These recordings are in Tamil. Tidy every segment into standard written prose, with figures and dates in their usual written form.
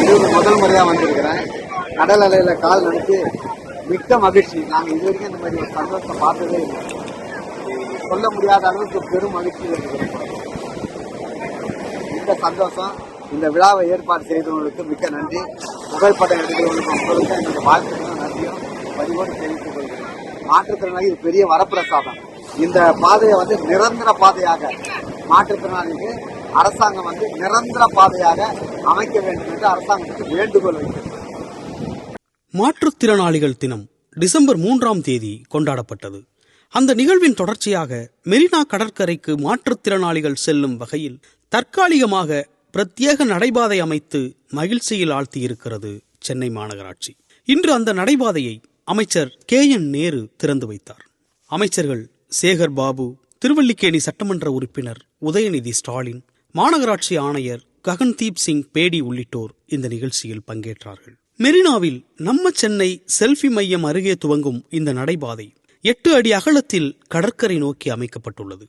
இது முதல் முறையாக வந்திருக்கிறேன். கடல் அலையில் கால் நினைச்சு மிக்க மகிழ்ச்சி. நாங்கள் இது வரைக்கும் இந்த மாதிரி ஒரு சந்தோஷத்தை பார்த்ததே இல்லை. சொல்ல முடியாத அளவுக்கு பெரும் மகிழ்ச்சி இருக்கிறோம். இந்த சந்தோஷம், இந்த விழாவை ஏற்பாடு செய்தவர்களுக்கு மிக்க நன்றி. புகைப்படம் எடுக்கிறவங்களுக்கு உங்களுக்கு என்னுடைய வாழ்த்துக்களும் நன்றியும் பதிவோடு தெரிவித்துக் கொள்கிறேன். மாற்றுத்திறனாளி இது பெரிய வரப்பிரசாதம். இந்த பாதையை நிரந்தர பாதையாக மாற்றுத்திறனாளிக்கு அரசாங்கம் நிரந்தர பாதையாக அமைக்க வேண்டும் என்று அரசாங்கத்துக்கு வேண்டுகோள் வைக்கிறது. மாற்றுத்திறனாளிகள் தினம் டிசம்பர் 3ஆம் தேதி கொண்டாடப்பட்டது. அந்த நிகழ்வின் தொடர்ச்சியாக மெரினா கடற்கரைக்கு மாற்றுத்திறனாளிகள் செல்லும் வகையில் தற்காலிகமாக பிரத்யேக நடைபாதை அமைத்து மகிழ்ச்சியில் ஆழ்த்தியிருக்கிறது சென்னை மாநகராட்சி. இன்று அந்த நடைபாதையை அமைச்சர் KN நேரு திறந்து வைத்தார். அமைச்சர்கள் சேகர் பாபு, திருவல்லிக்கேணி சட்டமன்ற உறுப்பினர் உதயநிதி ஸ்டாலின், மாநகராட்சி ஆணையர் ககன்தீப் சிங் பேடி உள்ளிட்டோர் இந்த நிகழ்ச்சியில் பங்கேற்றார்கள். மெரினாவில் நம்ம சென்னை செல்ஃபி மையம் அருகே துவங்கும் இந்த நடைபாதை 8 அடி அகலத்தில் கடற்கரை நோக்கி அமைக்கப்பட்டுள்ளது.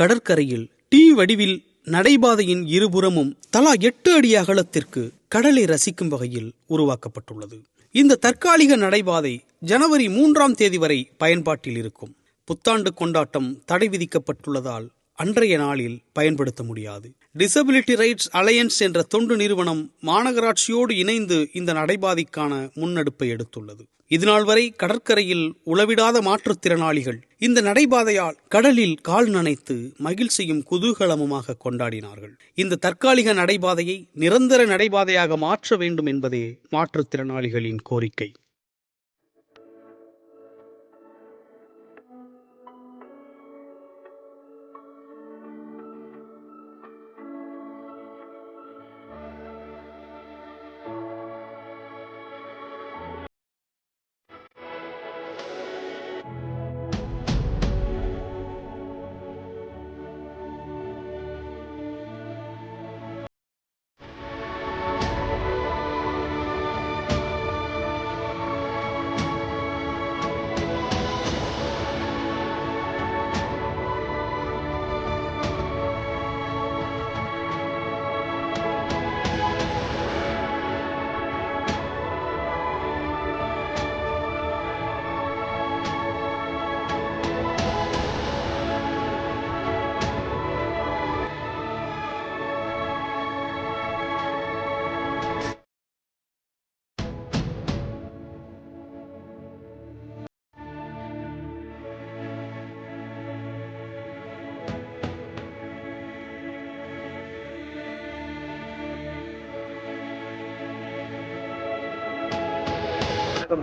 கடற்கரையில் T வடிவில் நடைபாதையின் இருபுறமும் தலா 8 அடி அகலத்திற்கு கடலை ரசிக்கும் வகையில் உருவாக்கப்பட்டுள்ளது. இந்த தற்காலிக நடைபாதை ஜனவரி 3ஆம் தேதி வரை பயன்பாட்டில் இருக்கும். புத்தாண்டு கொண்டாட்டம் தடை விதிக்கப்பட்டுள்ளதால் அன்றைய நாளில் பயன்படுத்த முடியாது. டிசபிலிட்டி ரைட்ஸ் அலையன்ஸ் என்ற தொண்டு நிறுவனம் மாநகராட்சியோடு இணைந்து இந்த நடைபாதைக்கான முன்னெடுப்பை எடுத்துள்ளது. இதுநாள் வரை கடற்கரையில் உளவிடாத மாற்றுத்திறனாளிகள் இந்த நடைபாதையால் கடலில் கால் நனைத்து மகிழ்ச்சியும் குதூகலமுமாக கொண்டாடினார்கள். இந்த தற்காலிக நடைபாதையை நிரந்தர நடைபாதையாக மாற்ற வேண்டும் என்பதே மாற்றுத்திறனாளிகளின் கோரிக்கை.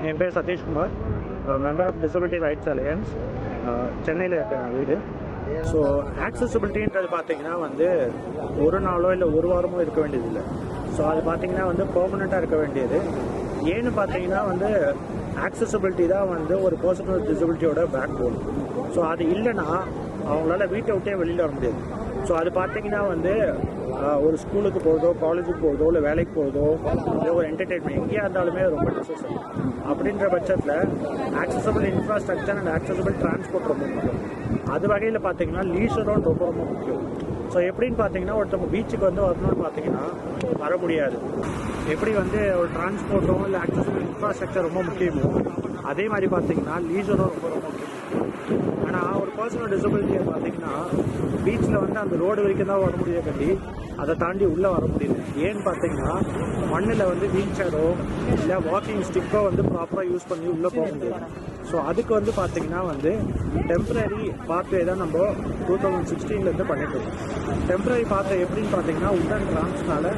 என் பேர் Satishkumar, member of disability rights alliance, சென்னையில் இருக்கிற வீடு. ஸோ ஆக்சசிபிலிட்டின்றது பார்த்தீங்கன்னா ஒரு நாளோ இல்லை ஒரு வாரமோ இருக்க வேண்டியதில்லை. ஸோ அது பார்த்தீங்கன்னா பெர்மனெண்ட்டாக இருக்க வேண்டியது. ஏன்னு பார்த்தீங்கன்னா ஆக்சசிபிலிட்டி தான் ஒரு பர்சன் வித் டிசபிலிட்டியோட பேக் போன். ஸோ அது இல்லைன்னா அவங்களால வீட்டை விட்டே வெளியில் வர முடியாது. ஸோ அது பார்த்தீங்கன்னா ஒரு ஸ்கூலுக்கு போகிறதோ, காலேஜுக்கு போகிறதோ, இல்லை வேலைக்கு போகிறதோ, இல்லை ஒரு என்டர்டெயின்மெண்ட் எங்கேயா இருந்தாலுமே ரொம்ப நெசசரி. அப்படின்ற பட்சத்தில் accessible infrastructure and accessible transport ரொம்ப முக்கியம். அது வகையில் பார்த்தீங்கன்னா லீஷரும் ரொம்ப ரொம்ப முக்கியம். ஸோ எப்படின்னு பார்த்தீங்கன்னா ஒருத்தவங்க பீச்சுக்கு வரணும்னு பார்த்தீங்கன்னா வர முடியாது. எப்படி ஒரு டிரான்ஸ்போர்ட்டோ இல்லை ஆக்சசபிள் இன்ஃப்ராஸ்ட்ரக்சர் ரொம்ப முக்கியமோ அதே மாதிரி பார்த்தீங்கன்னா லீஷரும் ரொம்ப ரொம்ப முக்கியம். ஆனால் ஒரு பர்சனல் டிசபிலிட்டியை பார்த்தீங்கன்னா பீச்சில் அந்த ரோடு வரைக்கும் தான் வர முடியாது கண்டி, அதை தாண்டி உள்ளே வர முடியுது. ஏன்னு பார்த்தீங்கன்னா மண்ணில் வீல் சேரோ இல்லை வாக்கிங் ஸ்டிக்கோ ப்ராப்பராக யூஸ் பண்ணி உள்ளே போக முடியாது. ஸோ அதுக்கு பார்த்தீங்கன்னா டெம்பரரி பாத்வே தான் நம்ம 2016 பண்ணிட்டு இருக்கோம். டெம்பரரி பாத்வே எப்படின்னு பார்த்தீங்கன்னா உடன் டிராம்ஸ்னால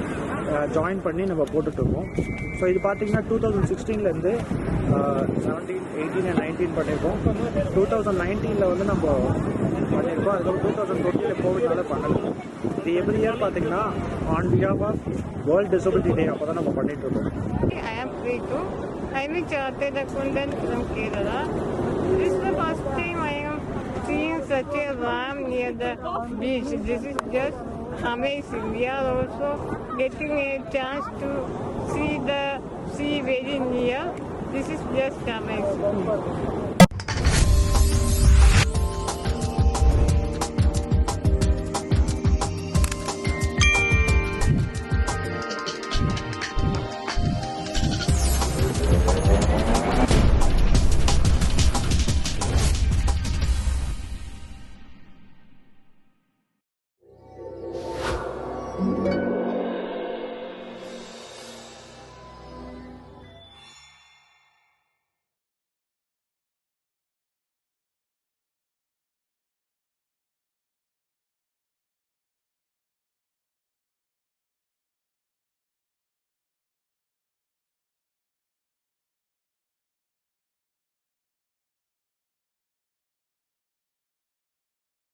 ஜாயின் பண்ணி நம்ம போட்டுட்ருக்கோம். ஸோ இது பார்த்தீங்கன்னா 2016 17, 18 and 19 பண்ணியிருக்கோம். 2019 நம்ம பண்ணியிருக்கோம். அதுக்கப்புறம் 2020 கோவிட்னால பண்ணலை. இது எவ்ரி இயர் பார்த்தீங்கன்னா on behalf of world disability day அப்போ தான் நம்ம பண்ணிகிட்ருக்கோம். I am Preetu. I am Chartered Accountant from Kerala. This is the first time I am seeing such a ram near the beach. This is just amazing. We are also getting a chance to see the sea very near. This is just amazing.